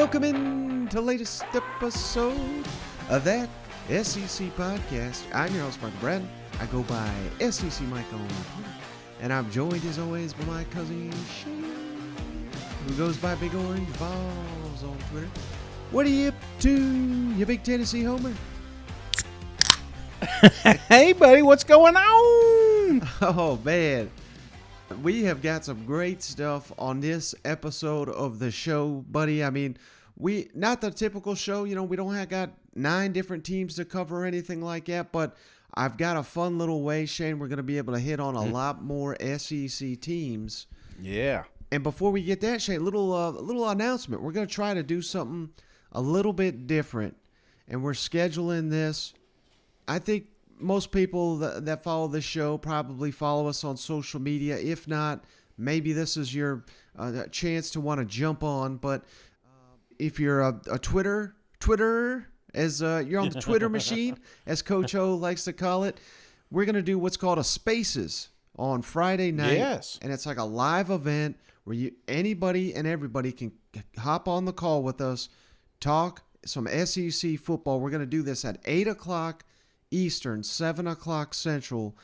Welcome in to the latest episode of that SEC podcast. I'm your host, Michael Bratton. I go by SEC Mike on Twitter. And I'm joined, as always, by my cousin Shane, who goes by Big Orange Balls on Twitter. What are you up to, you big Tennessee homer? Hey, buddy, what's going on? Oh, man. We have got some great stuff on this episode of the show, buddy. I mean, not the typical show, we don't got 9 different teams to cover or anything like that, but I've got a fun little way, Shane, we're going to be able to hit on a lot more SEC teams. Yeah. And before we get that, Shane, little announcement. We're going to try to do something a little bit different, and we're scheduling this. I think most people that follow this show probably follow us on social media. If not, maybe this is your chance to want to jump on. But if you're a Twitter, as you're on the Twitter machine, as Coach O likes to call it, we're going to do what's called a Spaces on Friday night. Yes. And it's like a live event where anybody and everybody can hop on the call with us, talk some SEC football. We're going to do this at 8 o'clock Eastern, 7 o'clock Central,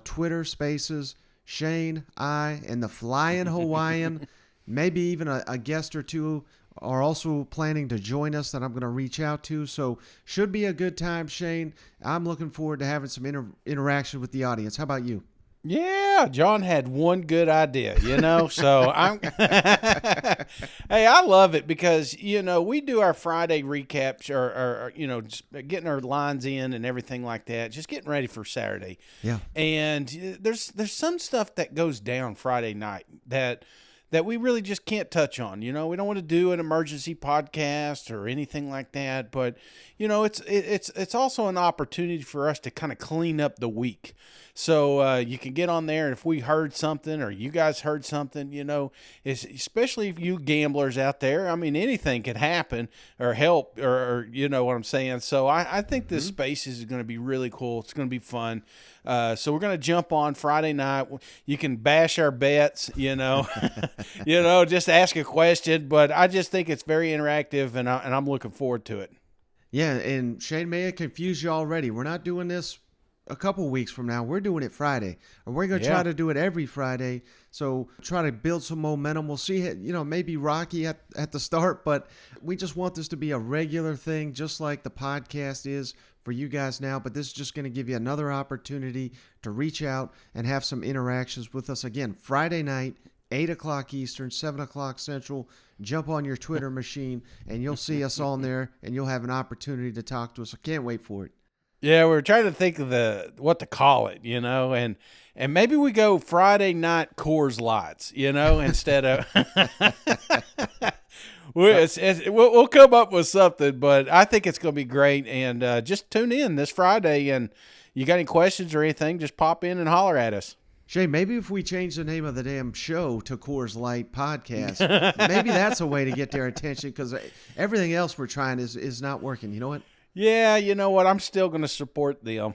Twitter Spaces. Shane, I, and the Flying Hawaiian, maybe even a guest or two are also planning to join us that I'm going to reach out to. So should be a good time, Shane. I'm looking forward to having some interaction with the audience. How about you? Yeah, John had one good idea, so I'm hey, I love it because, we do our Friday recaps or just getting our lines in and everything like that, just getting ready for Saturday. Yeah. And there's some stuff that goes down Friday night that we really just can't touch on. We don't want to do an emergency podcast or anything like that, but it's also an opportunity for us to kind of clean up the week. So you can get on there, and if we heard something or you guys heard something, especially if you gamblers out there, I mean, anything could happen or help or you know what I'm saying. So I think this Spaces is going to be really cool. It's going to be fun. So we're going to jump on Friday night. You can bash our bets, just ask a question, but I just think it's very interactive, and I'm looking forward to it. Yeah, and Shane may have confused you already. We're not doing this a couple weeks from now. We're doing it Friday, and we're going to try to do it every Friday. So try to build some momentum. We'll see, maybe rocky at the start, but we just want this to be a regular thing, just like the podcast is for you guys now. But this is just going to give you another opportunity to reach out and have some interactions with us. Again, Friday night, 8 o'clock Eastern, 7 o'clock Central. Jump on your Twitter machine, and you'll see us on there, and you'll have an opportunity to talk to us. I can't wait for it. Yeah, we're trying to think of what to call it, and maybe we go Friday night Coors Lights, instead of we'll come up with something, but I think it's going to be great. And just tune in this Friday, and you got any questions or anything, just pop in and holler at us. Shane, maybe if we change the name of the damn show to Coors Light Podcast, maybe that's a way to get their attention, because everything else we're trying is not working. You know what? Yeah, you know what? I'm still going to support them,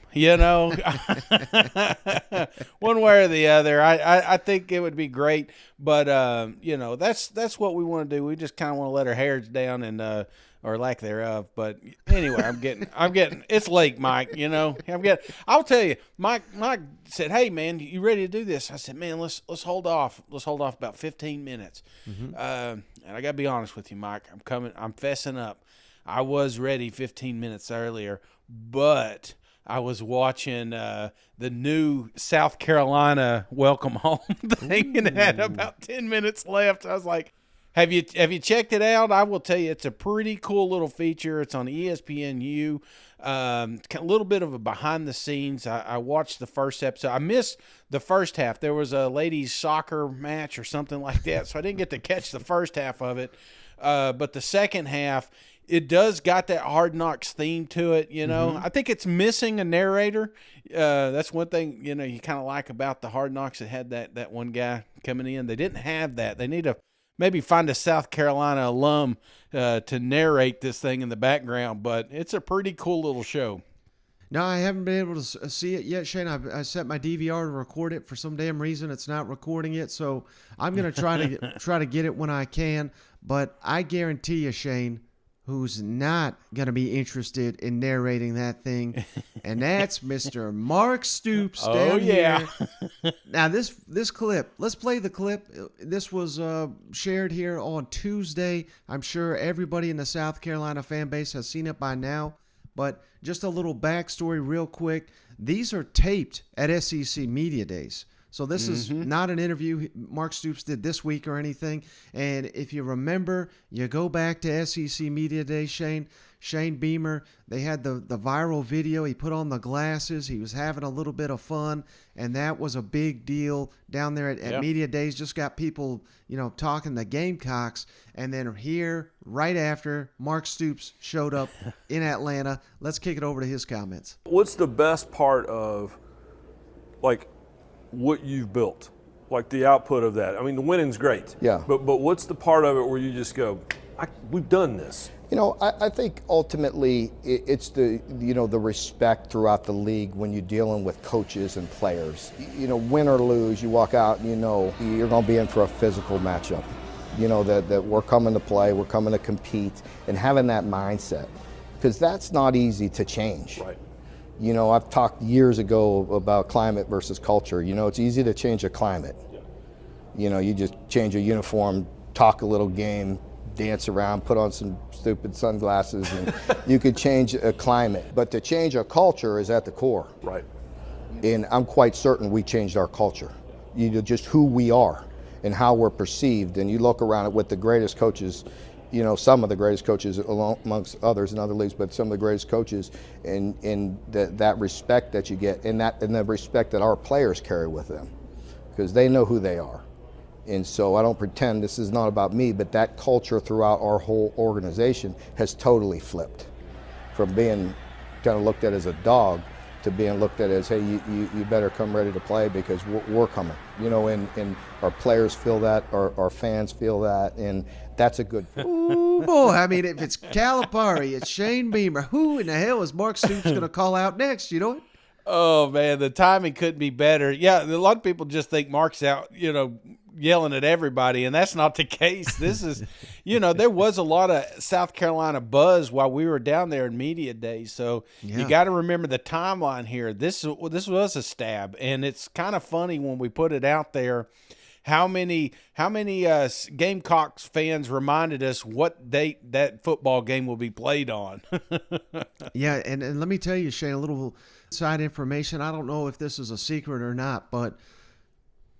one way or the other. I think it would be great, but that's what we want to do. We just kind of want to let our hairs down and or lack thereof. But anyway, I'm getting. It's late, Mike. I'll tell you, Mike said, "Hey, man, you ready to do this?" I said, "Man, let's hold off. Let's hold off about 15 minutes." And I got to be honest with you, Mike. I'm fessing up. I was ready 15 minutes earlier, but I was watching the new South Carolina welcome home thing, and it had about 10 minutes left. I was like, have you checked it out? I will tell you, it's a pretty cool little feature. It's on ESPN. A little bit of a behind the scenes. I watched the first episode. I missed the first half. There was a ladies soccer match or something like that, so I didn't get to catch the first half of it. But the second half, it does got that Hard Knocks theme to it, I think it's missing a narrator. That's one thing, you kind of like about the Hard Knocks. It had that one guy coming in. They didn't have that. They need to maybe find a South Carolina alum to narrate this thing in the background, but it's a pretty cool little show. No, I haven't been able to see it yet, Shane. I set my DVR to record it. For some damn reason, it's not recording it. So I'm gonna try to get it when I can. But I guarantee you, Shane, who's not gonna be interested in narrating that thing, and that's Mr. Mark Stoops. Oh yeah. Here. Now this clip. Let's play the clip. This was shared here on Tuesday. I'm sure everybody in the South Carolina fan base has seen it by now. But just a little backstory real quick. These are taped at SEC Media Days. So this is not an interview Mark Stoops did this week or anything. And if you remember, you go back to SEC Media Days, Shane Beamer, they had the viral video. He put on the glasses. He was having a little bit of fun. And that was a big deal down there at Media Days. Just got people, talking the Gamecocks. And then here, right after, Mark Stoops showed up in Atlanta. Let's kick it over to his comments. What's the best part of, what you've built? Like the output of that? I mean, the winning's great. Yeah. But what's the part of it where you just go, we've done this? I think ultimately it's the respect throughout the league when you're dealing with coaches and players. Win or lose, you walk out and you're going to be in for a physical matchup. That we're coming to play, we're coming to compete, and having that mindset, because that's not easy to change. Right. I've talked years ago about climate versus culture. It's easy to change a climate. Yeah. You just change a uniform, talk a little game, dance around, put on some stupid sunglasses, and you could change a climate. But to change a culture is at the core. Right. And I'm quite certain we changed our culture. Just who we are and how we're perceived. And you look around it with the greatest coaches, some of the greatest coaches amongst others in other leagues, but some of the greatest coaches, and that respect that you get, and the respect that our players carry with them, because they know who they are. And so I don't pretend this is not about me, but that culture throughout our whole organization has totally flipped from being kind of looked at as a dog to being looked at as, hey, you better come ready to play because we're coming. And our players feel that, our fans feel that, and that's a good thing. Ooh, boy, I mean, if it's Calipari, it's Shane Beamer, who in the hell is Mark Stoops going to call out next, you know it? Oh, man, the timing couldn't be better. Yeah, a lot of people just think Mark's out, yelling at everybody, and that's not the case. This is, there was a lot of South Carolina buzz while we were down there in Media Days. So you got to remember the timeline here. This was a stab, and it's kind of funny when we put it out there. How many Gamecocks fans reminded us what date that football game will be played on? Yeah, and let me tell you, Shane, a little side information. I don't know if this is a secret or not, but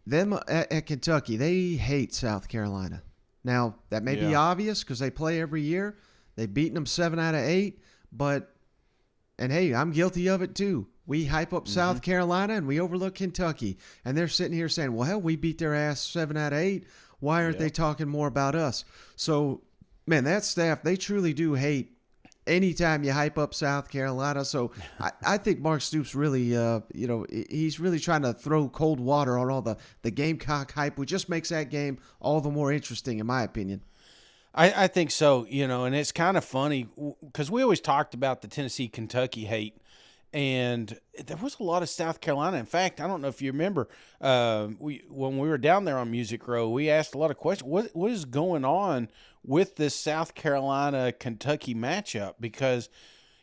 them at Kentucky, they hate South Carolina. Now, that may be obvious because they play every year. They've beaten them 7 out of 8, and hey, I'm guilty of it too. We hype up South Carolina and we overlook Kentucky. And they're sitting here saying, well, hell, we beat their ass 7 out of 8. Why aren't they talking more about us? So, man, that staff, they truly do hate anytime you hype up South Carolina. So I think Mark Stoops really, he's really trying to throw cold water on all the Gamecock hype, which just makes that game all the more interesting, in my opinion. I think so, and it's kind of funny because we always talked about the Tennessee-Kentucky hate. And there was a lot of South Carolina. In fact, I don't know if you remember, when we were down there on Music Row, we asked a lot of questions. What is going on with this South Carolina-Kentucky matchup? Because,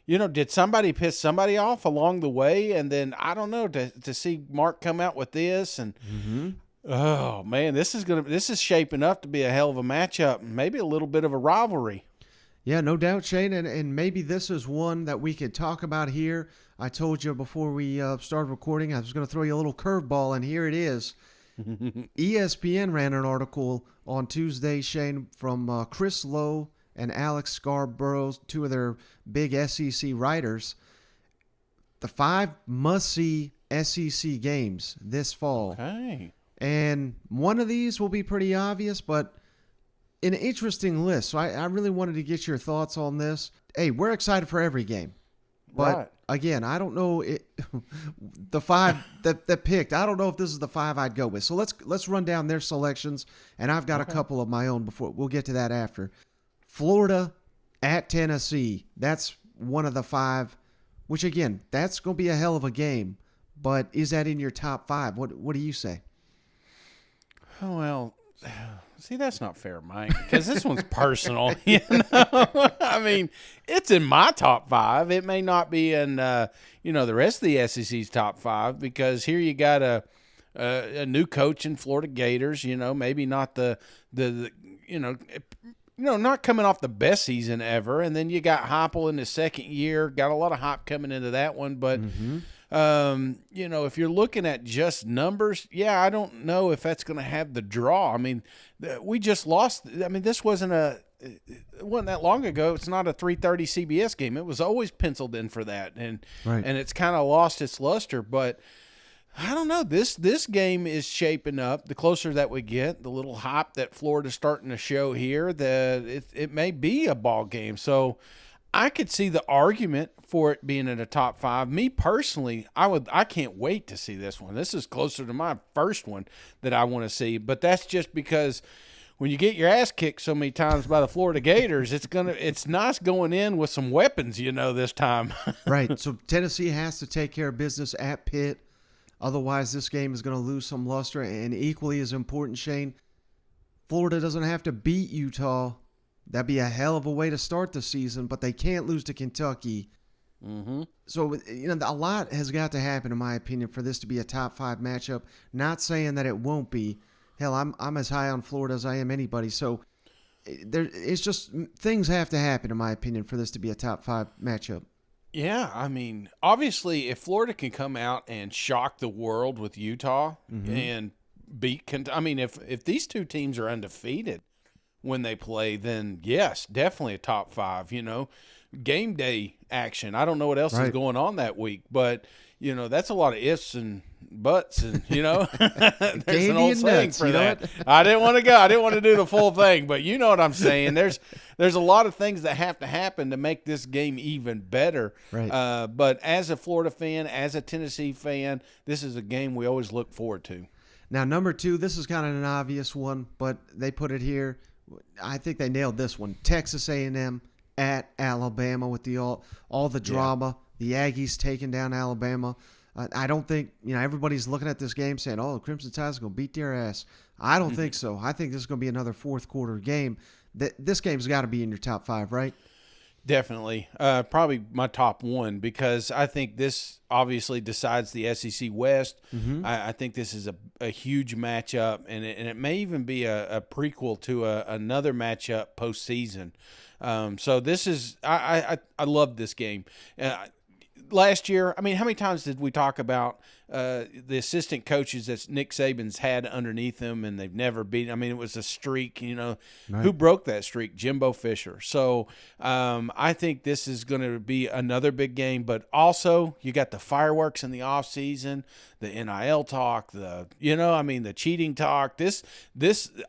did somebody piss somebody off along the way? And then, I don't know, to see Mark come out with this. And, oh, man, this is shaping up to be a hell of a matchup. Maybe a little bit of a rivalry. Yeah, no doubt, Shane, and maybe this is one that we could talk about here. I told you before we started recording I was going to throw you a little curveball, and here it is. ESPN ran an article on Tuesday, Shane, from Chris Lowe and Alex Scarborough, two of their big SEC writers. The 5 must-see SEC games this fall. Okay. And one of these will be pretty obvious, but an interesting list. So I really wanted to get your thoughts on this. Hey, we're excited for every game. But again, I don't know the 5 that picked. I don't know if this is the 5 I'd go with. So let's run down their selections, and I've got a couple of my own before we'll get to that after. Florida at Tennessee. That's one of the 5. which again, that's going to be a hell of a game. But is that in your top 5? What do you say? Oh, well, see, that's not fair, Mike, because this one's personal. You know, I mean, it's in my top 5. It may not be in the rest of the SEC's top 5, because here you got a new coach in Florida Gators. You know, maybe not the not coming off the best season ever, and then you got Heupel in his second year. Got a lot of hype coming into that one, but. If you're looking at just numbers, I don't know if that's going to have the draw. I mean, we just lost. I mean, this wasn't that long ago. It's not a 3:30 CBS game. It was always penciled in for that, and it's kind of lost its luster. But I don't know. This game is shaping up. The closer that we get, the little hype that Florida's starting to show here, that it may be a ball game. So. I could see the argument for it being in a top 5. Me personally, I can't wait to see this one. This is closer to my first one that I want to see, but that's just because when you get your ass kicked so many times by the Florida Gators, it's nice going in with some weapons, this time. Right. So Tennessee has to take care of business at Pitt. Otherwise, this game is going to lose some luster. And equally as important, Shane, Florida doesn't have to beat Utah. That'd be a hell of a way to start the season, but they can't lose to Kentucky. Mm-hmm. So, a lot has got to happen, in my opinion, for this to be a top 5 matchup. Not saying that it won't be. Hell, I'm as high on Florida as I am anybody. So, it's just things have to happen, in my opinion, for this to be a top 5 matchup. Yeah, I mean, obviously, if Florida can come out and shock the world with Utah and beat Kentucky, I mean, if these two teams are undefeated when they play, then yes, definitely a top 5, game day action. I don't know what else is going on that week, but that's a lot of ifs and buts, and there's an old saying for that. I didn't want to go. I didn't want to do the full thing, but you know what I'm saying. There's a lot of things that have to happen to make this game even better. Right. But as a Florida fan, as a Tennessee fan, this is a game we always look forward to. Now, number 2, this is kind of an obvious one, but they put it here. I think they nailed this one. Texas A&M at Alabama with all the drama. Yeah. The Aggies taking down Alabama. I don't think everybody's looking at this game saying, "Oh, the Crimson Tide's going to beat their ass." I don't think so. I think this is going to be another fourth quarter game. This game's got to be in your top 5, right? Definitely. Probably my top 1, because I think this obviously decides the SEC West. Mm-hmm. I think this is a huge matchup, and it may even be a prequel to another matchup postseason. So this is I love this game. Last year, I mean, how many times did we talk about the assistant coaches that Nick Saban's had underneath him, and they've never beaten? I mean, it was a streak, Right. Who broke that streak? Jimbo Fisher. So I think this is going to be another big game, but also you got the fireworks in the offseason, the NIL talk, the cheating talk,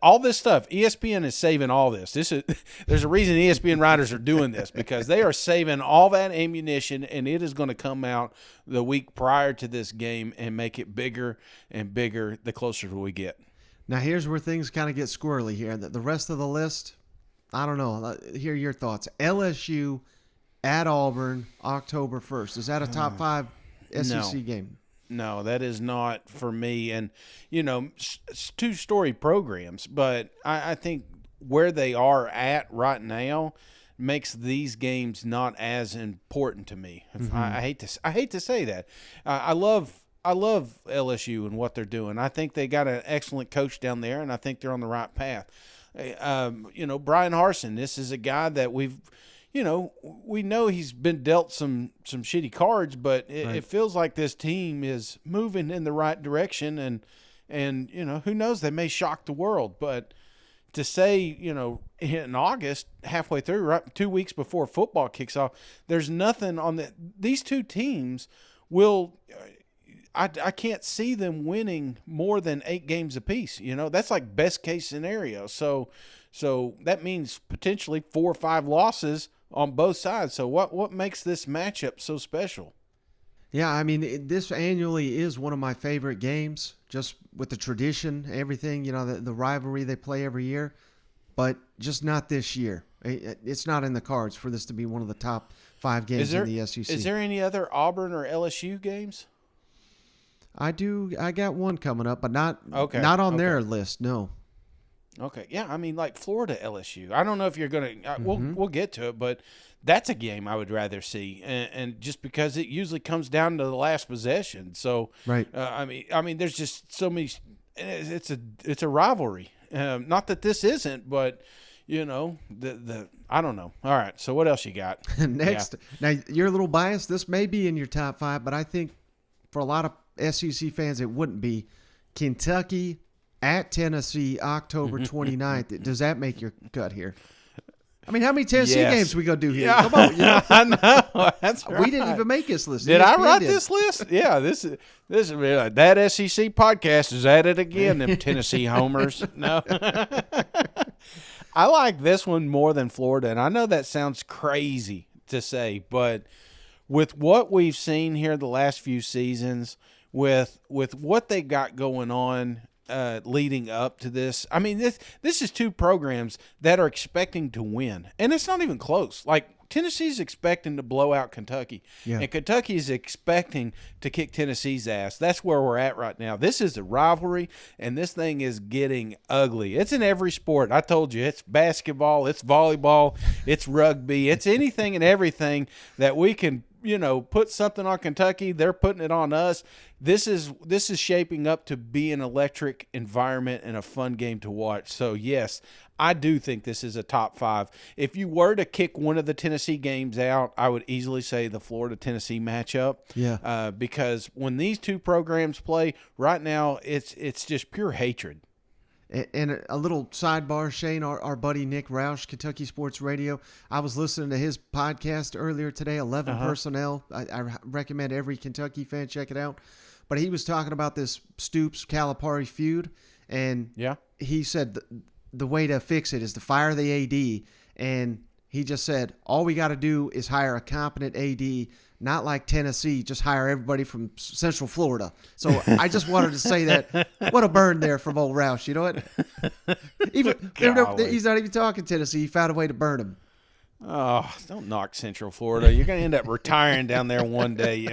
all this stuff. ESPN is saving all this. There's a reason ESPN writers are doing this, because they are saving all that ammunition, and it is going to come out the week prior to this game and make it bigger and bigger the closer we get. Now, here's where things kind of get squirrely here. The rest of the list, I don't know. Hear your thoughts. LSU at Auburn, October 1st. Is that a top 5 SEC game? No, that is not for me. And, it's 2-story programs, but I think where they are at right now makes these games not as important to me. Mm-hmm. I hate to say that. I love LSU and what they're doing. I think they got an excellent coach down there, and I think they're on the right path. Brian Harsin, this is a guy that we know he's been dealt some shitty cards, but it feels like this team is moving in the right direction, and who knows, they may shock the world, but to say, in August, halfway through, right, 2 weeks before football kicks off, there's nothing on these two teams will. I can't see them winning more than 8 games apiece. That's like best case scenario. So that means potentially 4 or 5 losses on both sides. So what makes this matchup so special? Yeah, I mean, this annually is one of my favorite games, just with the tradition, everything, the rivalry they play every year, but just not this year. It's not in the cards for this to be one of the top 5 games in the SEC. Is there any other Auburn or LSU games? I got one coming up, but not on their list. No. Okay. Yeah. I mean, like Florida, LSU. I don't know if you're going to. We'll get to it, but that's a game I would rather see, and just because it usually comes down to the last possession. So, right. I mean, there's just so many. It's a rivalry. Not that this isn't, but I don't know. All right. So what else you got? Next, Now you're a little biased. This may be in your top 5, but I think for a lot of SEC fans, it wouldn't be. Kentucky at Tennessee, October 29th. Does that make your cut here? I mean, how many Tennessee games we gonna do here? Yeah. Come on, I know. That's right. We didn't even make this list. Did I write did. this list? Yeah, this is that SEC podcast is at it again. Them Tennessee homers. No, I like this one more than Florida, and I know that sounds crazy to say, but with what we've seen here the last few seasons, with what they got going on. Leading up to this, I mean, this is 2 programs that are expecting to win, and it's not even close. Like Tennessee's expecting to blow out Kentucky, and Kentucky's expecting to kick Tennessee's ass. That's where we're at right now. This is a rivalry, and this thing is getting ugly. It's in every sport. I told you, it's basketball, it's volleyball, it's rugby, it's anything and everything that we can. Put something on Kentucky, they're putting it on us. This is shaping up to be an electric environment and a fun game to watch. So, yes, I do think this is a top 5. If you were to kick one of the Tennessee games out, I would easily say the Florida-Tennessee matchup. Yeah. Because when these 2 programs play, right now it's just pure hatred. And a little sidebar, Shane, our buddy Nick Roush, Kentucky Sports Radio. I was listening to his podcast earlier today, 11 Personnel. I recommend every Kentucky fan check it out. But he was talking about this Stoops Calipari feud, and he said the way to fix it is to fire the AD. And he just said, all we got to do is hire a competent AD, not like Tennessee, just hire everybody from Central Florida. So I just wanted to say that. What a burn there from old Roush. You know what? He's not even talking Tennessee. He found a way to burn him. Oh, don't knock Central Florida. You're going to end up retiring down there one day,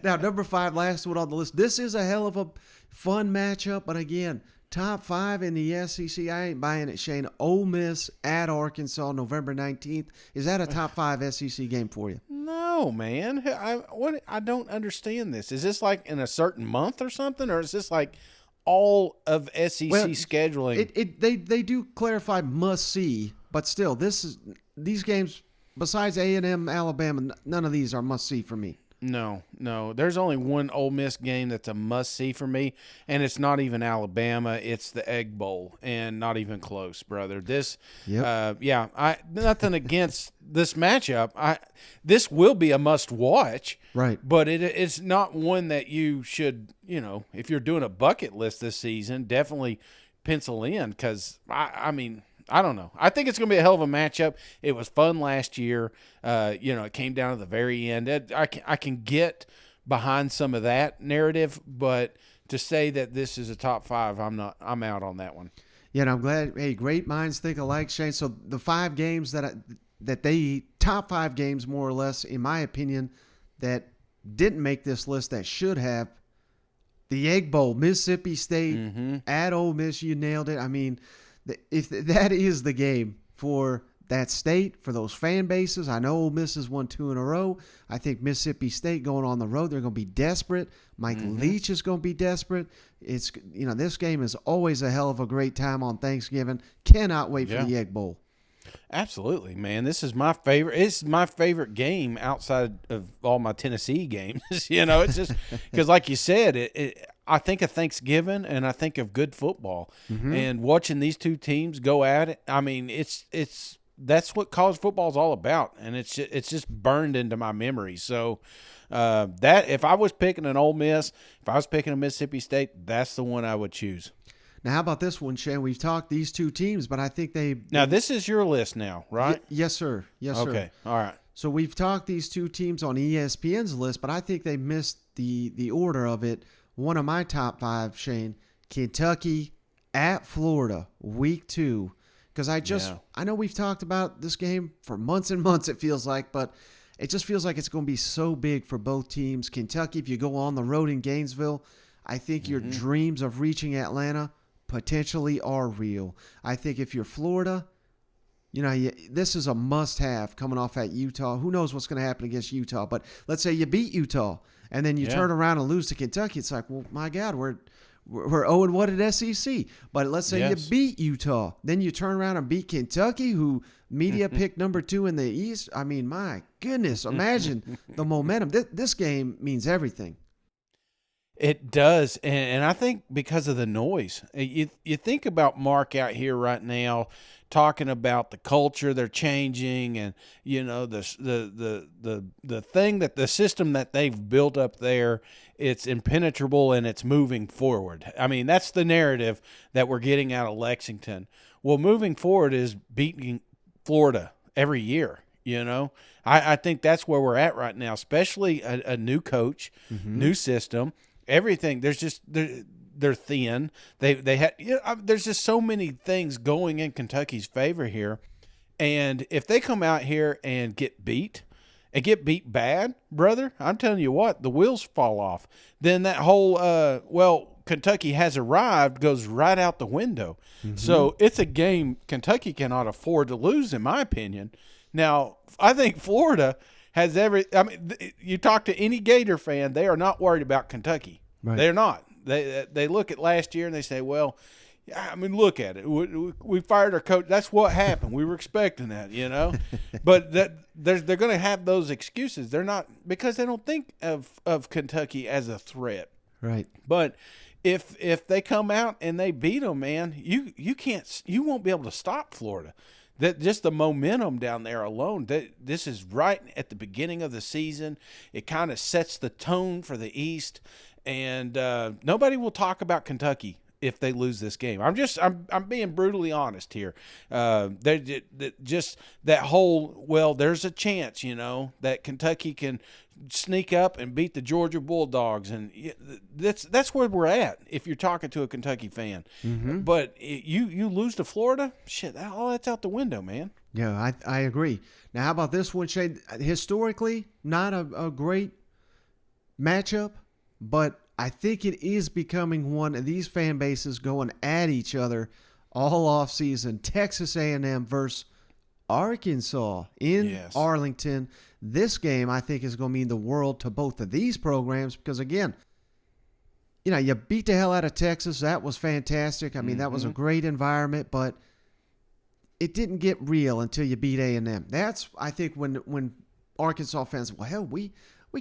Now, number 5, last one on the list. This is a hell of a fun matchup, but again, top 5 in the SEC. I ain't buying it, Shane. Ole Miss at Arkansas, November 19th. Is that a top 5 SEC game for you? No, man. I don't understand this. Is this like in a certain month or something, or is this like all of SEC scheduling? They do clarify must see, but still, these games besides A&M, Alabama, none of these are must see for me. No. There's only one Ole Miss game that's a must-see for me, and it's not even Alabama. It's the Egg Bowl, and not even close, brother. Nothing against this matchup. This will be a must-watch, right? But it's not one that you should, if you're doing a bucket list this season, definitely pencil in because, I don't know. I think it's going to be a hell of a matchup. It was fun last year. It came down to the very end. I can get behind some of that narrative, but to say that this is a top 5, I'm out on that one. Yeah, and I'm glad. Hey, great minds think alike, Shane. So the 5 games top 5 games more or less, in my opinion, that didn't make this list that should have. The Egg Bowl, Mississippi State at Ole Miss. You nailed it. I mean, if that is the game for that state, for those fan bases, I know Ole Miss has won 2 in a row. I think Mississippi State going on the road, they're going to be desperate. Mike Leach is going to be desperate. It's this game is always a hell of a great time on Thanksgiving. Cannot wait for the Egg Bowl. Absolutely, man. This is my favorite. It's my favorite game outside of all my Tennessee games. It's just because, like you said, I think of Thanksgiving and I think of good football, and watching these 2 teams go at it. I mean, that's what college football is all about, and it's just burned into my memory. So that if I was picking an Ole Miss, if I was picking a Mississippi State, that's the one I would choose. Now, how about this one, Shane? We've talked these 2 teams, but I think Now, this is your list now, right? Yes, sir. Yes, sir. Okay, all right. So we've talked these 2 teams on ESPN's list, but I think they missed the order of it. One of my top 5, Shane, Kentucky at Florida, week 2. Because I know we've talked about this game for months and months, it feels like, but it just feels like it's going to be so big for both teams. Kentucky, if you go on the road in Gainesville, I think your dreams of reaching Atlanta potentially are real. I think if you're Florida, this is a must-have coming off at Utah. Who knows what's going to happen against Utah? But let's say you beat Utah, and then you turn around and lose to Kentucky. It's like, well, my God, we're 0-1 at SEC. But let's say you beat Utah, then you turn around and beat Kentucky, who media picked number 2 in the East. I mean, my goodness, imagine the momentum. This game means everything. It does, and I think because of the noise. You think about Mark out here right now talking about the culture they're changing, and the thing that the system that they've built up there, it's impenetrable and it's moving forward. I mean, that's the narrative that we're getting out of Lexington. Well, moving forward is beating Florida every year. I think that's where we're at right now, especially a new coach, new system. Everything they're thin. They had there's just so many things going in Kentucky's favor here, and if they come out here and get beat bad, brother, I'm telling you what, the wheels fall off. Then that whole Kentucky has arrived goes right out the window. So it's a game Kentucky cannot afford to lose, in my opinion. Now I think Florida has you talk to any Gator fan, they are not worried about Kentucky. Right. They're not. They look at last year and they say, well, I mean, look at it. We fired our coach. That's what happened. We were expecting that, But they're going to have those excuses. They're not, because they don't think of Kentucky as a threat. Right. But if they come out and they beat them, man, you won't be able to stop Florida. That just the momentum down there alone. This is right at the beginning of the season. It kind of sets the tone for the East, and nobody will talk about Kentucky if they lose this game. I'm being brutally honest here. Just that whole, there's a chance, that Kentucky can sneak up and beat the Georgia Bulldogs, and that's where we're at if you're talking to a Kentucky fan. But you lose to Florida, shit, all that's out the window, man. Yeah, I agree. Now, how about this one, Shane? Historically, not a great matchup, but I think it is becoming one of these fan bases going at each other all off season. Texas A&M versus Arkansas in Arlington. This game, I think, is going to mean the world to both of these programs because, again, you beat the hell out of Texas. That was fantastic. I mean, that was a great environment, but it didn't get real until you beat A&M. That's, I think, when Arkansas fans, well, hell, we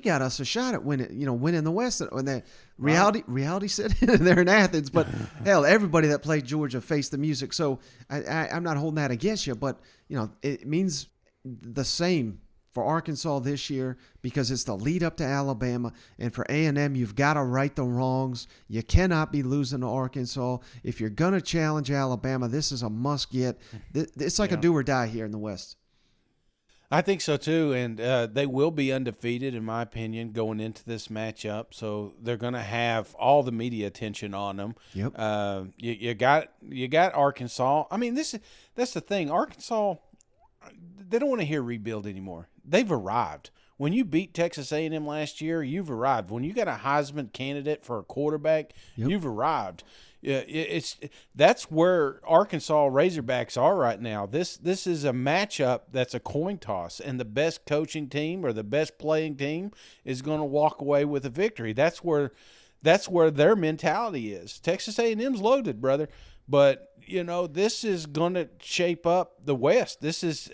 got us a shot at winning the West. When the reality set in there in Athens, but hell, everybody that played Georgia faced the music. So I'm not holding that against you, but it means the same for Arkansas this year because it's the lead up to Alabama, and for A&M, you've got to right the wrongs. You cannot be losing to Arkansas. If you're gonna challenge Alabama, this is a must get. It's like a do or die here in the West. I think so too, and they will be undefeated in my opinion going into this matchup. So they're going to have all the media attention on them. Yep. You got Arkansas. I mean, that's the thing. Arkansas, they don't want to hear rebuild anymore. They've arrived. When you beat Texas A&M last year, you've arrived. When you got a Heisman candidate for a quarterback, you've arrived. That's where Arkansas Razorbacks are right now. This is a matchup that's a coin toss, and the best coaching team or the best playing team is going to walk away with a victory. That's where their mentality is. Texas A&M's loaded, brother, but this is going to shape up the West. This is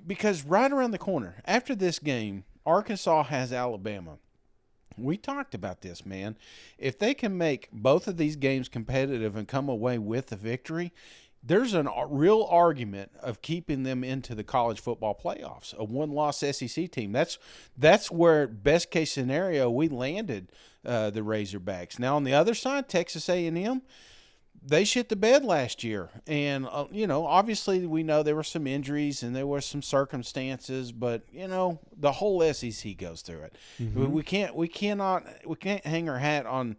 because right around the corner after this game, Arkansas has Alabama. We talked about this, man. If they can make both of these games competitive and come away with a victory, there's a real argument of keeping them into the college football playoffs, a one-loss SEC team. That's where, best case scenario, we landed the Razorbacks. Now, on the other side, Texas A&M, they shit the bed last year. And, obviously we know there were some injuries and there were some circumstances, but, the whole SEC goes through it. Mm-hmm. We can't hang our hat on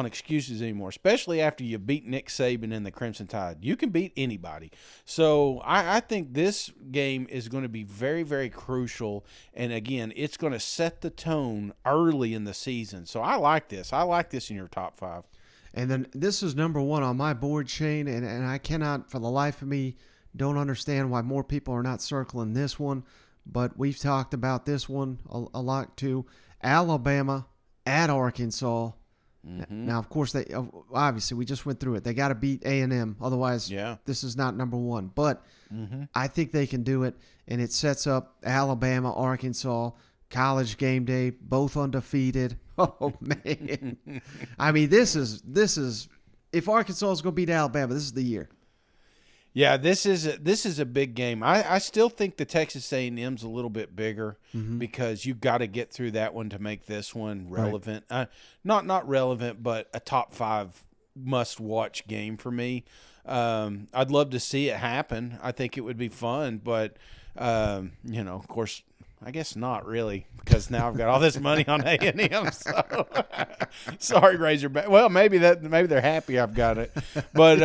excuses anymore, especially after you beat Nick Saban and the Crimson Tide. You can beat anybody. So I think this game is going to be very, very crucial. And, again, it's going to set the tone early in the season. So I like this. I like this in your top 5. And then this is number 1 on my board, Shane, and I cannot for the life of me don't understand why more people are not circling this one, but we've talked about this one a lot too. Alabama at Arkansas. Mm-hmm. Now, of course, they obviously we just went through it. They got to beat A&M, otherwise this is not number 1. But I think they can do it, and it sets up Alabama, Arkansas, College game day, both undefeated. Oh, man. I mean, this is if Arkansas is going to beat Alabama, this is the year. Yeah, this is a big game. I still think the Texas A&M's a little bit bigger because you got to get through that one to make this one relevant. Right. Not relevant, but a top 5 must-watch game for me. I'd love to see it happen. I think it would be fun, but, of course – I guess not really, because now I've got all this money on A&M. So sorry, Razorback. Well, maybe they're happy I've got it, but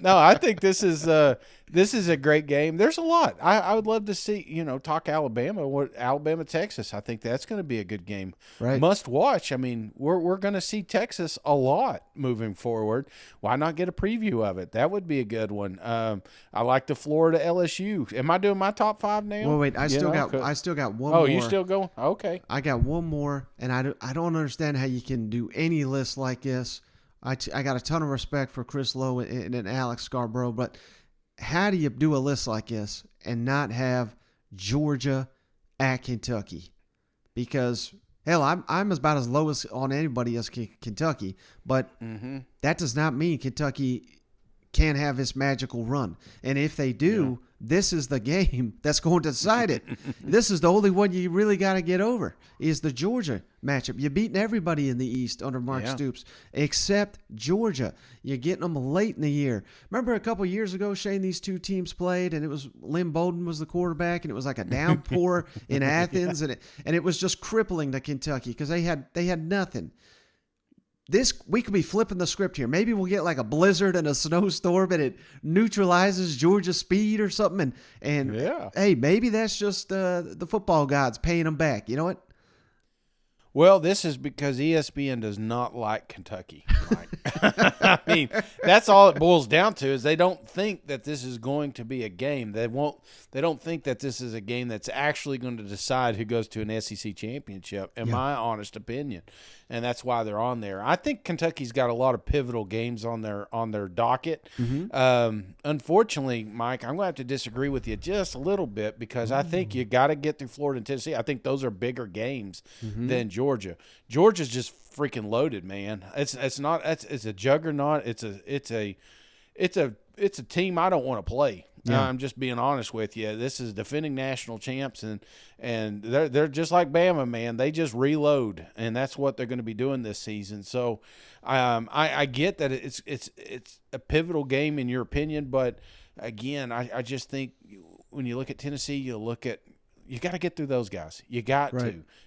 no, I think this is a great game. There's a lot. I would love to see talk Alabama Texas. I think that's going to be a good game. Right. Must watch. I mean, we're going to see Texas a lot moving forward. Why not get a preview of it? That would be a good one. I like the Florida LSU. Am I doing my top 5 now? Well, wait, I still got one more. Oh, you still going? Okay. I got one more, and I don't understand how you can do any list like this. I got a ton of respect for Chris Lowe and Alex Scarborough, but how do you do a list like this and not have Georgia at Kentucky? Because, hell, I'm about as low as on anybody as Kentucky, but that does not mean Kentucky can't have this magical run. And if they do, this is the game that's going to decide it. This is the only one you really got to get over is the Georgia matchup. You're beating everybody in the East under Mark Stoops except Georgia. You're getting them late in the year. Remember a couple years ago, Shane, these two teams played, and it was Lynn Bowden was the quarterback, and it was like a downpour in Athens, and it was just crippling to Kentucky because they had nothing. We could be flipping the script here. Maybe we'll get like a blizzard and a snowstorm, and it neutralizes Georgia's speed or something. And hey, maybe that's just the football gods paying them back. You know what? Well, this is because ESPN does not like Kentucky. I mean, that's all it boils down to is they don't think that this is going to be a game. They don't think that this is a game that's actually going to decide who goes to an SEC championship, in my honest opinion. And that's why they're on there. I think Kentucky's got a lot of pivotal games on their docket. Unfortunately, Mike, I'm going to have to disagree with you just a little bit because I think you got to get through Florida and Tennessee. I think those are bigger games than Georgia. Georgia's just freaking loaded, man. It's a juggernaut. It's a team I don't want to play. I'm just being honest with you. This is defending national champs, and they're just like Bama, man. They just reload, and that's what they're going to be doing this season. So, I get that it's a pivotal game in your opinion, but again, I just think when you look at Tennessee, you got to get through those guys. You got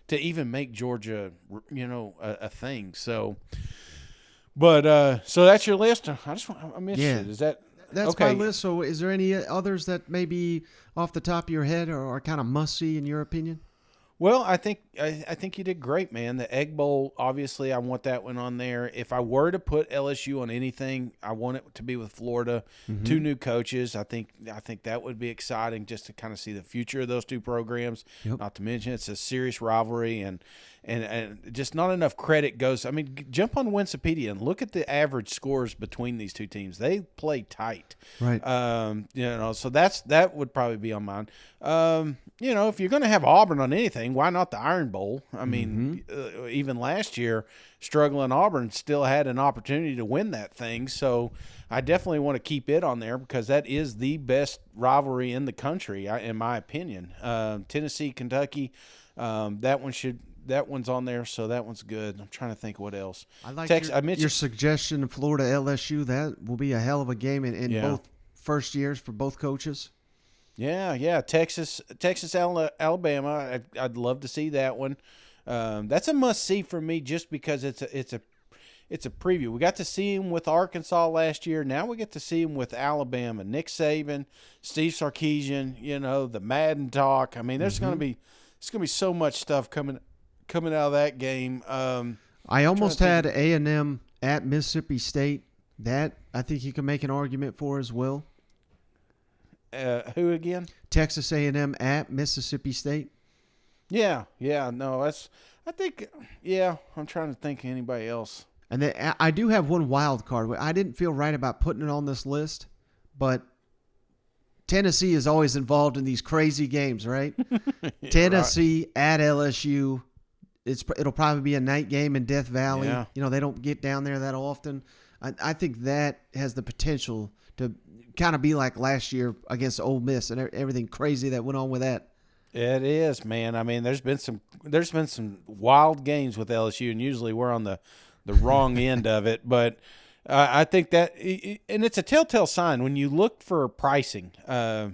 to even make Georgia, a thing. So, but so that's your list. I'm interested. Is that? That's my list. So is there any others that maybe off the top of your head are kind of must-see in your opinion? Well, I think you did great, man. The Egg Bowl, obviously, I want that one on there. If I were to put LSU on anything, I want it to be with Florida. 2 new coaches. I think that would be exciting just to kind of see the future of those 2 programs. Not to mention it's a serious rivalry and just not enough credit goes. I mean, jump on Wikipedia and look at the average scores between these 2 teams. They play tight, right? So that would probably be on mine. If you're going to have Auburn on anything, why not the Iron Bowl? I mean, even last year, struggling Auburn still had an opportunity to win that thing. So I definitely want to keep it on there because that is the best rivalry in the country, in my opinion. Tennessee, Kentucky, that one should that one's on there, so that one's good. I'm trying to think what else. I like mentioned your suggestion of Florida LSU. That will be a hell of a game in both first years for both coaches. Yeah. Texas, Alabama. I'd love to see that one. That's a must see for me, just because it's a preview. We got to see him with Arkansas last year. Now we get to see him with Alabama. Nick Saban, Steve Sarkisian. The Madden talk. I mean, there's going to be so much stuff coming out of that game. I almost had A&M at Mississippi State. That I think you can make an argument for as well. Who again? Texas A&M at Mississippi State. Yeah. No, I'm trying to think of anybody else. And then I do have one wild card. I didn't feel right about putting it on this list, but Tennessee is always involved in these crazy games, right? Tennessee at LSU. It'll probably be a night game in Death Valley. Yeah. They don't get down there that often. I think that has the potential to kind of be like last year against Ole Miss and everything crazy that went on with that. It is, man. I mean, there's been some wild games with LSU, and usually we're on the wrong end of it. But I think that, and it's a telltale sign when you look for pricing. A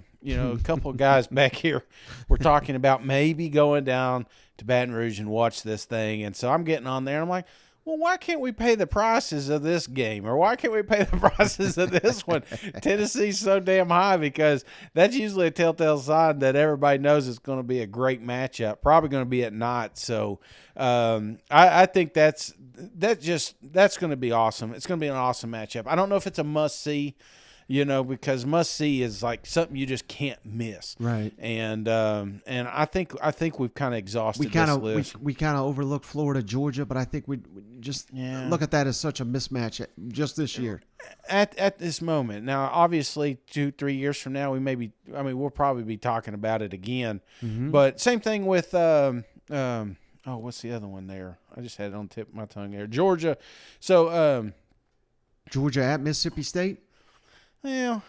couple of guys back here were talking about maybe going down to Baton Rouge and watch this thing, and so I'm getting on there. And I'm like, well, why can't we pay the prices of this game? Or why can't we pay the prices of this one? Tennessee's so damn high, because that's usually a telltale sign that everybody knows it's going to be a great matchup, probably going to be at night. So I think that's going to be awesome. It's going to be an awesome matchup. I don't know if it's a must-see, because must-see is like something you just can't miss. Right. And I think we've kind of exhausted this list. We kind of overlooked Florida, Georgia, but I think we just look at that as such a mismatch just this year. At this moment. Now, obviously, 2-3 years from now, we'll probably be talking about it again. Mm-hmm. But same thing with what's the other one there? I just had it on the tip of my tongue there. Georgia. So Georgia at Mississippi State? Well,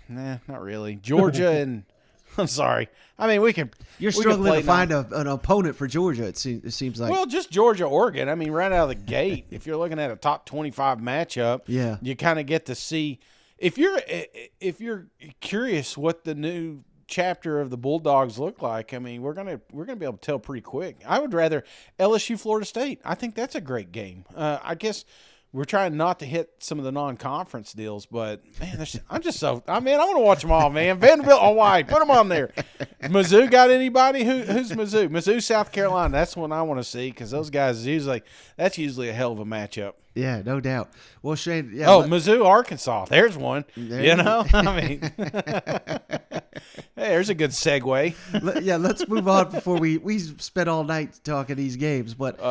not really. Georgia and I'm sorry. I mean, we can. You're struggling to find an opponent for Georgia. It seems like. Well, just Georgia, Oregon. I mean, right out of the gate, if you're looking at a top 25 matchup, you kind of get to see. If you're curious what the new chapter of the Bulldogs look like, I mean, we're gonna be able to tell pretty quick. I would rather LSU Florida State. I think that's a great game. I guess. We're trying not to hit some of the non-conference deals, but, man, I want to watch them all, man. Vanderbilt, Hawaii, put them on there. Mizzou got anybody? Who's Mizzou? Mizzou, South Carolina. That's one I want to see, because those guys that's usually a hell of a matchup. Yeah, no doubt. Well, Shane. Yeah, Mizzou, Arkansas. There's one. I mean, hey, there's a good segue. Let's move on before we spent all night talking these games. But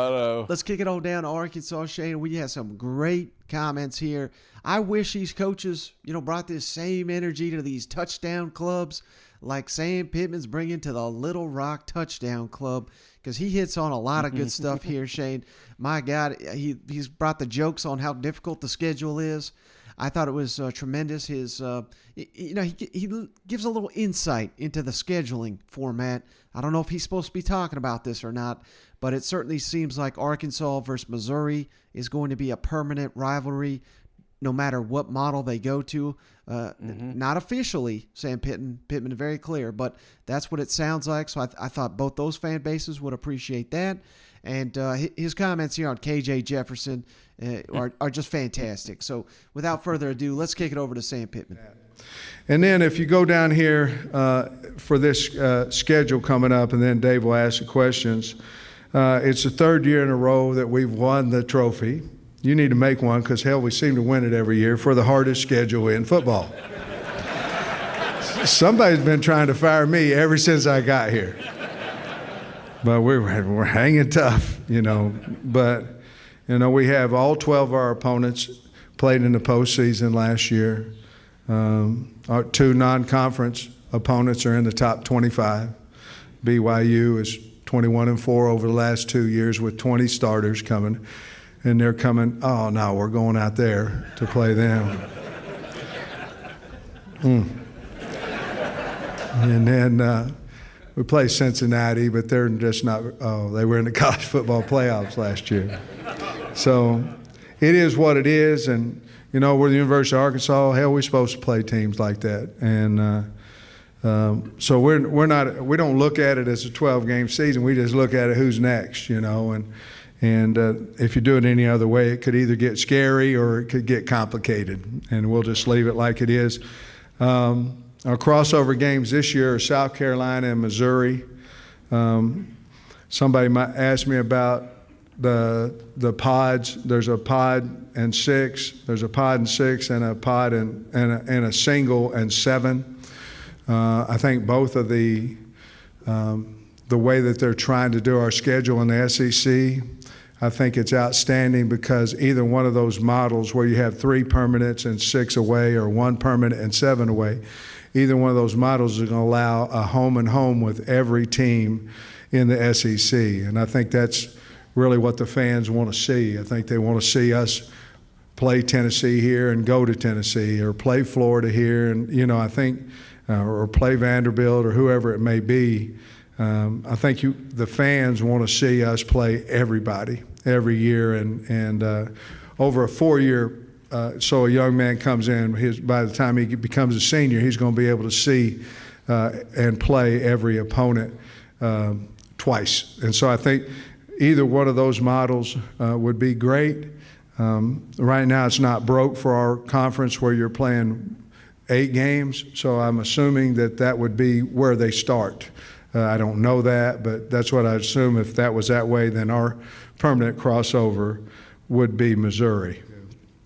let's kick it on down to Arkansas, Shane. We had some great comments here. I wish these coaches, brought this same energy to these touchdown clubs like Sam Pittman's bringing to the Little Rock Touchdown Club, because he hits on a lot of good stuff here, Shane. My God, he's brought the jokes on how difficult the schedule is. I thought it was tremendous. His, he gives a little insight into the scheduling format. I don't know if he's supposed to be talking about this or not, but it certainly seems like Arkansas versus Missouri is going to be a permanent rivalry, no matter what model they go to. Not officially, Sam Pittman very clear, but that's what it sounds like. So I thought both those fan bases would appreciate that. And his comments here on KJ Jefferson are just fantastic. So without further ado, let's kick it over to Sam Pittman. And then if you go down here for this schedule coming up, and then Dave will ask the questions, it's the third year in a row that we've won the trophy. You need to make one, because, hell, we seem to win it every year for the hardest schedule in football. Somebody's been trying to fire me ever since I got here. But we're hanging tough, But, we have all 12 of our opponents played in the postseason last year. Our two non-conference opponents are in the top 25. BYU is 21-4 over the last 2 years with 20 starters coming. And they're coming, oh, no, we're going out there to play them. And then we play Cincinnati, but they're just not. Oh, they were in the college football playoffs last year. So it is what it is, and we're the University of Arkansas. Hell, we're supposed to play teams like that, and so we're not. We don't look at it as a 12-game season. We just look at it who's next, and if you do it any other way, it could either get scary or it could get complicated, and we'll just leave it like it is. Our crossover games this year are South Carolina and Missouri. Somebody might ask me about the pods. There's a pod and 6. There's a pod and 6 and a pod and a single and 7. I think both of the way that they're trying to do our schedule in the SEC, I think it's outstanding because either one of those models where you have 3 permanents and 6 away or 1 permanent and 7 away, either one of those models is going to allow a home and home with every team in the SEC. And I think that's really what the fans want to see. I think they want to see us play Tennessee here and go to Tennessee, or play Florida here and, I think, or play Vanderbilt or whoever it may be. I think the fans want to see us play everybody every year, and over a 4-year. So a young man comes in, by the time he becomes a senior, he's going to be able to see and play every opponent twice. And so I think either one of those models would be great. Right now it's not broke for our conference where you're playing 8 games, so I'm assuming that would be where they start. I don't know that, but that's what I assume. If that was that way, then our permanent crossover would be Missouri.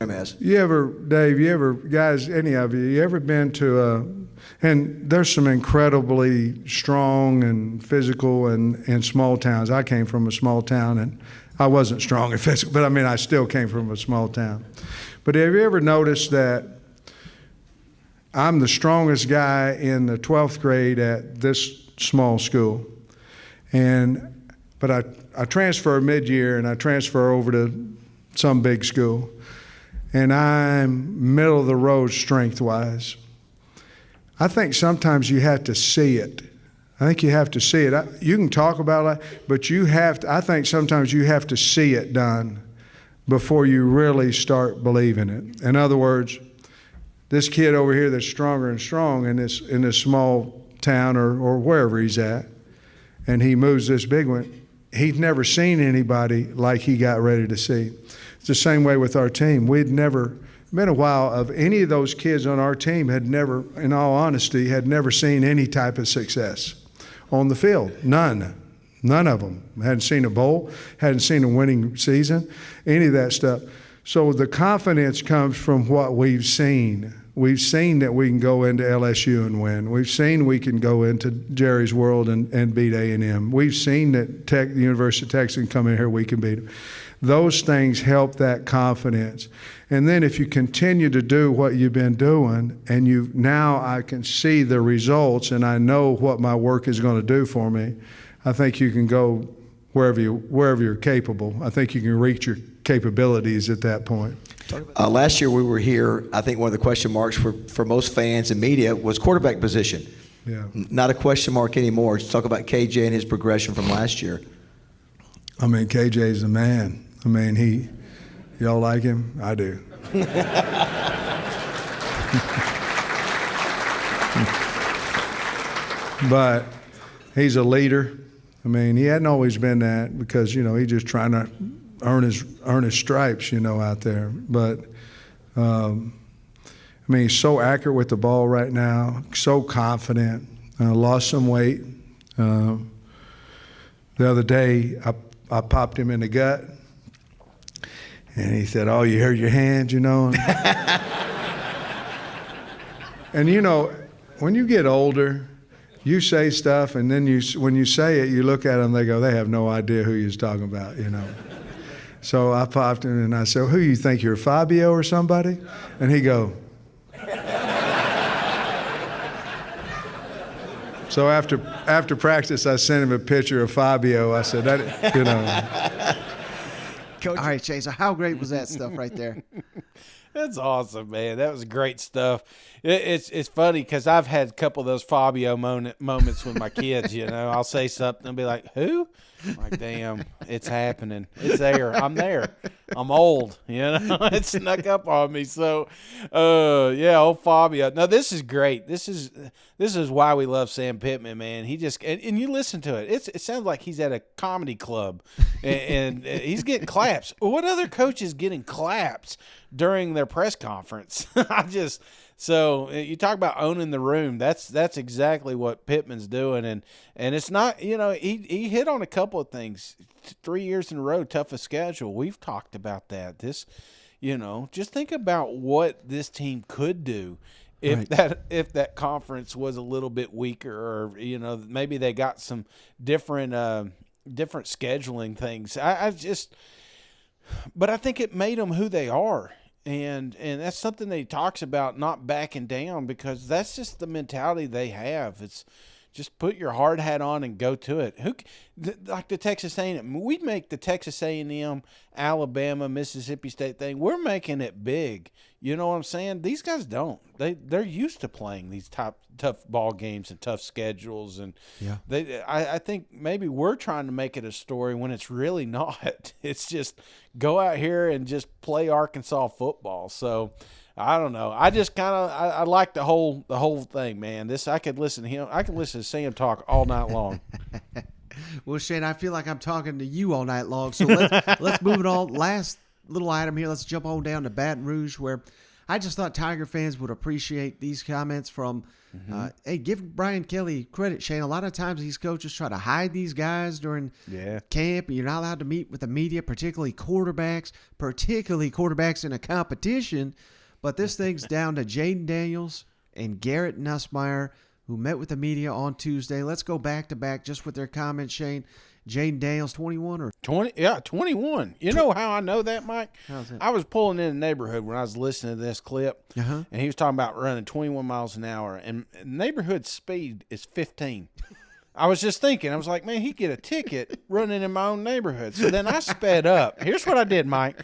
Dave, guys, any of you ever been to and there's some incredibly strong and physical and small towns. I came from a small town, and I wasn't strong and physical, but I still came from a small town. But have you ever noticed that I'm the strongest guy in the 12th grade at this small school, but I transfer mid-year and I transfer over to some big school, and I'm middle of the road strength-wise. I think sometimes you have to see it. I think you have to see it. You can talk about it, but I think sometimes you have to see it done before you really start believing it. In other words, this kid over here that's stronger and strong in this small town or wherever he's at, and he moves this big one, he's never seen anybody like he got ready to see. It's the same way with our team. We'd never, been a while of any of those kids on our team had never, in all honesty, had never seen any type of success on the field. None of them. Hadn't seen a bowl, hadn't seen a winning season, any of that stuff. So the confidence comes from what we've seen. We've seen that we can go into LSU and win. We've seen we can go into Jerry's World and beat A&M. We've seen that the University of Texas can come in here, we can beat them. Those things help that confidence. And then if you continue to do what you've been doing, and now I can see the results and I know what my work is going to do for me, I think you can go wherever you're capable. I think you can reach your capabilities at that point. Last year we were here, I think one of the question marks for most fans and media was quarterback position. Yeah. Not a question mark anymore. Let's talk about KJ and his progression from last year. KJ's the man. Y'all like him? I do. But he's a leader. He hadn't always been that because, he's just trying to earn his stripes, out there. But, he's so accurate with the ball right now, so confident, lost some weight. The other day, I popped him in the gut, and he said, "Oh, you hurt your hands, And, when you get older, you say stuff, and then when you say it, you look at them, they go, they have no idea who you're talking about, So I popped him, and I said, "Who you think you're, Fabio or somebody?" And he go. So after practice, I sent him a picture of Fabio. I said, Coach. All right, Chase, so how great was that stuff right there? That's awesome, man. That was great stuff. It's funny because I've had a couple of those Fabio moments with my kids. I'll say something and be like, "Who?" I'm like, damn, it's happening. It's there. I'm there. I'm old. It snuck up on me. So, yeah, old Fabio. No, this is great. This is why we love Sam Pittman, man. He just and you listen to it. It sounds like he's at a comedy club, and he's getting claps. What other coach is getting claps during their press conference? So you talk about owning the room. That's exactly what Pittman's doing, and it's not. He hit on a couple of things. 3 years in a row, toughest schedule. We've talked about that. Just think about what this team could do if that conference was a little bit weaker, or maybe they got some different scheduling things. But I think it made them who they are. And that's something that he talks about, not backing down, because that's just the mentality they have. It's just put your hard hat on and go to it. Like the Texas A&M, we make the Texas A&M, Alabama, Mississippi State thing. We're making it big. You know what I'm saying? These guys don't. They're used to playing these tough ball games and tough schedules, and I think maybe we're trying to make it a story when it's really not. It's just go out here and just play Arkansas football. So I don't know. I just I like the whole thing, man. I could listen to him. I could listen to Sam talk all night long. Well, Shane, I feel like I'm talking to you all night long. So let's move it on. Last little item here. Let's jump on down to Baton Rouge, where I just thought Tiger fans would appreciate these comments from. Hey, give Brian Kelly credit, Shane. A lot of times these coaches try to hide these guys during camp. You're not allowed to meet with the media, particularly quarterbacks in a competition. But this thing's down to Jayden Daniels and Garrett Nussmeier, who met with the media on Tuesday. Let's go back to back just with their comments, Shane. Jayden Daniels, 21 or 20? Yeah, 21. You know how I know that, Mike? How's that? I was pulling in the neighborhood when I was listening to this clip, and he was talking about running 21 miles an hour, and neighborhood speed is 15. I was just thinking, I was like, man, he'd get a ticket running in my own neighborhood. So then I sped up. Here's what I did, Mike.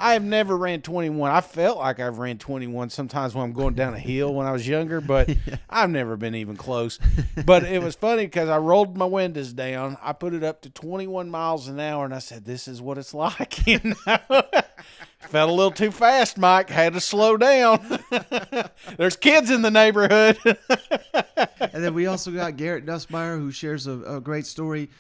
I have never ran 21. I felt like I've ran 21 sometimes when I'm going down a hill when I was younger, but I've never been even close. But it was funny because I rolled my windows down. I put it up to 21 miles an hour, and I said, this is what it's like. Felt a little too fast, Mike. Had to slow down. There's kids in the neighborhood. And then we also got Garrett Nussmeier, who shares a great story.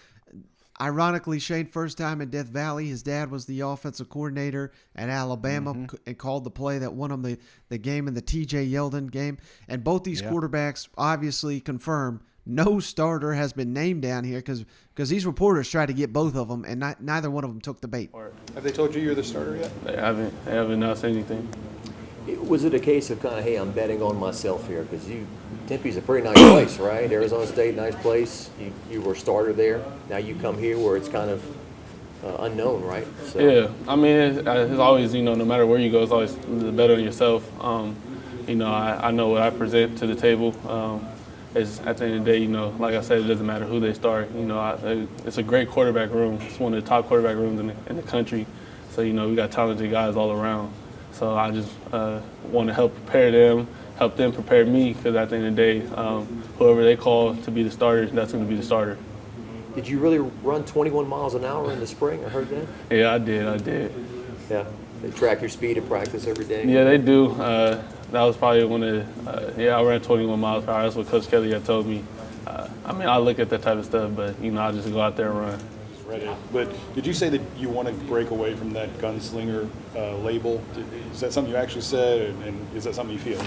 Ironically, Shane, first time in Death Valley, his dad was the offensive coordinator at Alabama and called the play that won him the game in the T.J. Yeldon game. And both these quarterbacks obviously confirm no starter has been named down here because these reporters tried to get both of them, and neither one of them took the bait. Have they told you you're the starter yet? They haven't not said anything. Was it a case of kind of, hey, I'm betting on myself here? Because Tempe's a pretty nice place, right? Arizona State, nice place. You were a starter there. Now you come here where it's kind of unknown, right? So. Yeah, I mean, it's always, no matter where you go, it's always the better on yourself. I know what I present to the table. It's, at the end of the day, like I said, it doesn't matter who they start. It's a great quarterback room. It's one of the top quarterback rooms in the country. So, we got talented guys all around. So I just want to help them prepare me, because at the end of the day, whoever they call to be the starter, that's going to be the starter. Did you really run 21 miles an hour in the spring? I heard that. Yeah, I did. Yeah. They track your speed at practice every day? Yeah, they do. That was probably one of I ran 21 miles per hour. That's what Coach Kelly had told me. I look at that type of stuff, but, I just go out there and run. Ready. But did you say that you want to break away from that gunslinger label? Is that something you actually said, and is that something you feel?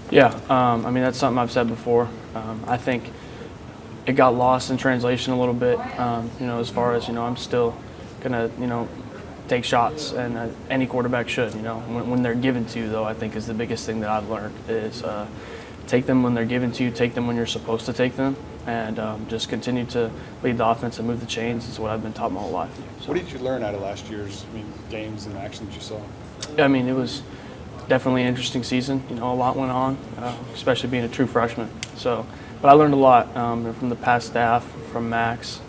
Yeah, that's something I've said before. I think it got lost in translation a little bit, as far as, I'm still going to, take shots, and any quarterback should, when they're given to you, though, I think is the biggest thing that I've learned is take them when they're given to you, take them when you're supposed to take them, and just continue to lead the offense and move the chains is what I've been taught my whole life. So. What did you learn out of last year's games and action that you saw? It was definitely an interesting season. A lot went on, especially being a true freshman. So, but I learned a lot from the past staff, from Max,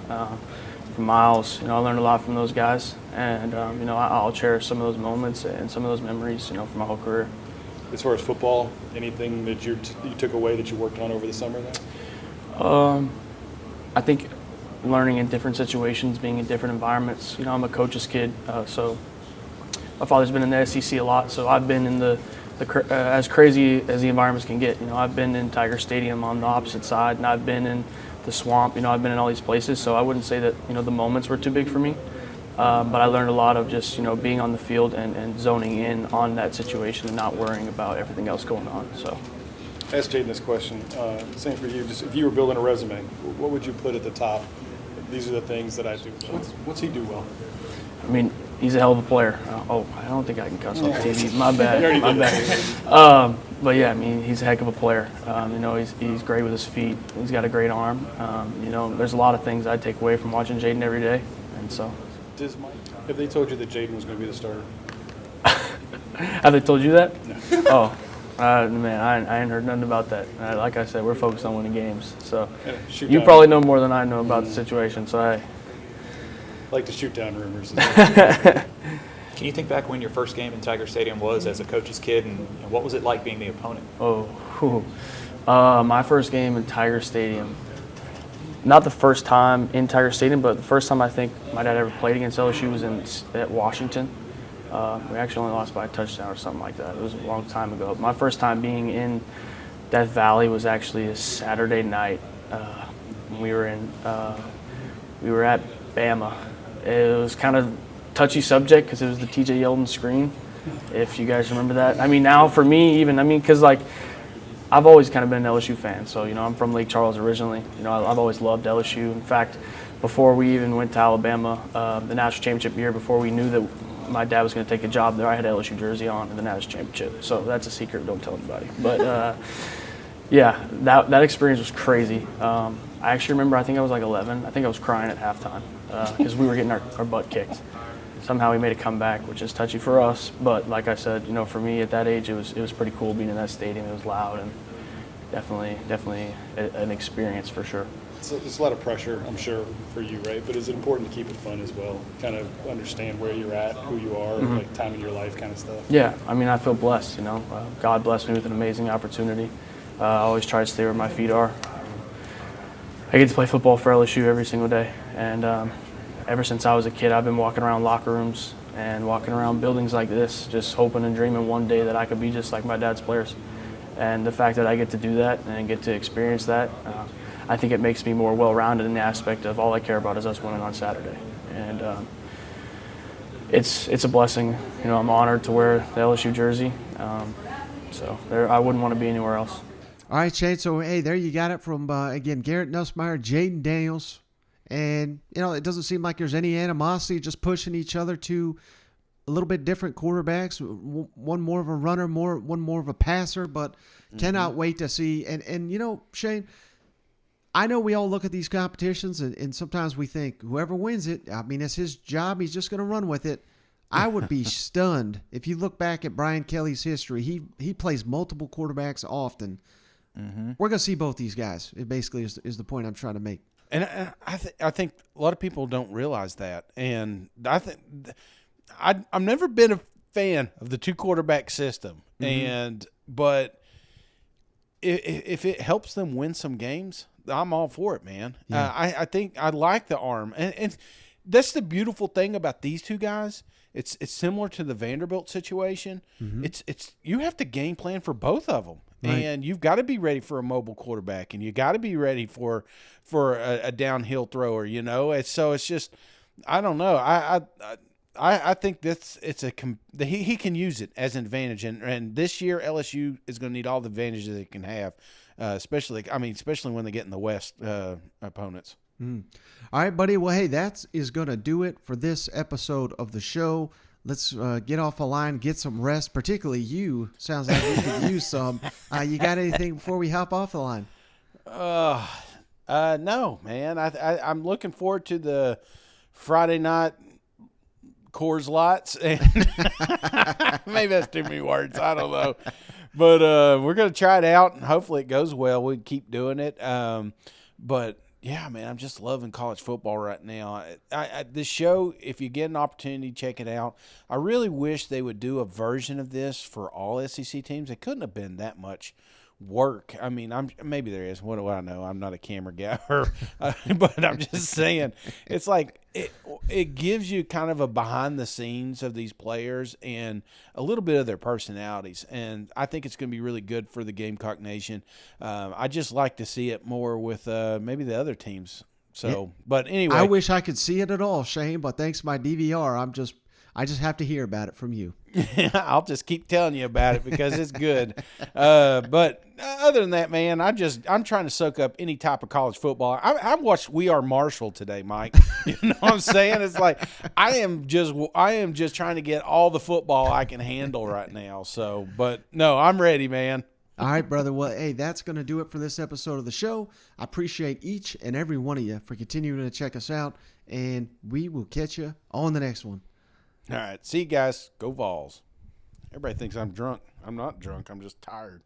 from Miles. I learned a lot from those guys, and I'll cherish some of those moments and some of those memories, for my whole career. As far as football, anything that you took away that you worked on over the summer then? I think learning in different situations, being in different environments. I'm a coach's kid, so my father's been in the SEC a lot, so I've been in the as crazy as the environments can get. I've been in Tiger Stadium on the opposite side, and I've been in the swamp. I've been in all these places, so I wouldn't say that the moments were too big for me. But I learned a lot of just being on the field and zoning in on that situation and not worrying about everything else going on. So, Ask Jayden this question. Same for you. Just if you were building a resume, what would you put at the top? These are the things that I do. What's he do well? He's a hell of a player. I don't think I can cuss on TV. My bad. My bad. But yeah, he's a heck of a player. He's great with his feet. He's got a great arm. There's a lot of things I take away from watching Jayden every day, and so. Have they told you that Jayden was going to be the starter? Have they told you that? No. Oh, man, I ain't heard nothing about that. Like I said, we're focused on winning games. So you probably know more than I know about the situation. So I like to shoot down rumors. Can you think back when your first game in Tiger Stadium was as a coach's kid, and what was it like being the opponent? My first game in Tiger Stadium. Not the first time in Tiger Stadium, but the first time I think my dad ever played against LSU was at Washington. We actually only lost by a touchdown or something like that. It was a long time ago. My first time being in Death Valley was actually a Saturday night. We were at Bama. It was kind of touchy subject because it was the TJ Yeldon screen, if you guys remember that. Now for me because I've always kind of been an LSU fan. So, I'm from Lake Charles originally. I've always loved LSU. In fact, before we even went to Alabama, the national championship year, before we knew that my dad was going to take a job there, I had an LSU jersey on in the national championship. So that's a secret. Don't tell anybody. But, yeah, that experience was crazy. I actually remember, I think I was like 11. I think I was crying at halftime because we were getting our butt kicked. Somehow we made a comeback, which is touchy for us. But like I said, for me at that age, it was pretty cool being in that stadium. It was loud and definitely an experience for sure. It's a lot of pressure, I'm sure, for you, right? But is it important to keep it fun as well? Kind of understand where you're at, who you are, like time in your life kind of stuff? Yeah, I feel blessed, God blessed me with an amazing opportunity. I always try to stay where my feet are. I get to play football for LSU every single day. And ever since I was a kid, I've been walking around locker rooms and walking around buildings like this, just hoping and dreaming one day that I could be just like my dad's players. And the fact that I get to do that and get to experience that, I think it makes me more well-rounded in the aspect of all I care about is us winning on Saturday. And it's a blessing. I'm honored to wear the LSU jersey. So I wouldn't want to be anywhere else. All right, Shane. So, hey, there you got it from, again, Garrett Nussmeier, Jayden Daniels. And, it doesn't seem like there's any animosity, just pushing each other to a little bit different quarterbacks. One more of a runner, one more of a passer, but cannot wait to see. And Shane, I know we all look at these competitions and sometimes we think whoever wins it, it's his job. He's just going to run with it. I would be stunned if you look back at Brian Kelly's history. He plays multiple quarterbacks often. We're going to see both these guys. It basically is the point I'm trying to make. And I think a lot of people don't realize that. And I think I've never been a fan of the two quarterback system. But if it helps them win some games, I'm all for it, man. Yeah. I think I like the arm. And that's the beautiful thing about these two guys. It's similar to the Vanderbilt situation. It's you have to game plan for both of them. Right. And you've got to be ready for a mobile quarterback, and you got to be ready for a downhill thrower. So it's just, I don't know. I think he can use it as an advantage, and this year LSU is going to need all the advantages they can have, especially when they get in the West opponents. All right, buddy. Well, hey, that is going to do it for this episode of the show. Let's get off the line, get some rest, particularly you. Sounds like you could use some. You got anything before we hop off the line? No, man. I'm looking forward to the Friday night Coors Lights. And maybe that's too many words. I don't know. But we're going to try it out, and hopefully it goes well. We keep doing it. But yeah, man, I'm just loving college football right now. This show, if you get an opportunity, check it out. I really wish they would do a version of this for all SEC teams. It couldn't have been that much work. I mean, maybe there is. What do I know? I'm not a camera guy, but I'm just saying, it's like it gives you kind of a behind the scenes of these players and a little bit of their personalities, and I think it's going to be really good for the Gamecock Nation. I just like to see it more with maybe the other teams. So, but anyway, I wish I could see it at all, Shane. But thanks to my DVR, I just have to hear about it from you. I'll just keep telling you about it because it's good. But other than that, man, I'm trying to soak up any type of college football. I watched We Are Marshall today, Mike. You know what I'm saying? It's like I am just trying to get all the football I can handle right now. So, but no, I'm ready, man. All right, brother. Well, hey, that's going to do it for this episode of the show. I appreciate each and every one of you for continuing to check us out, and we will catch you on the next one. All right. See you guys. Go Vols. Everybody thinks I'm drunk. I'm not drunk. I'm just tired.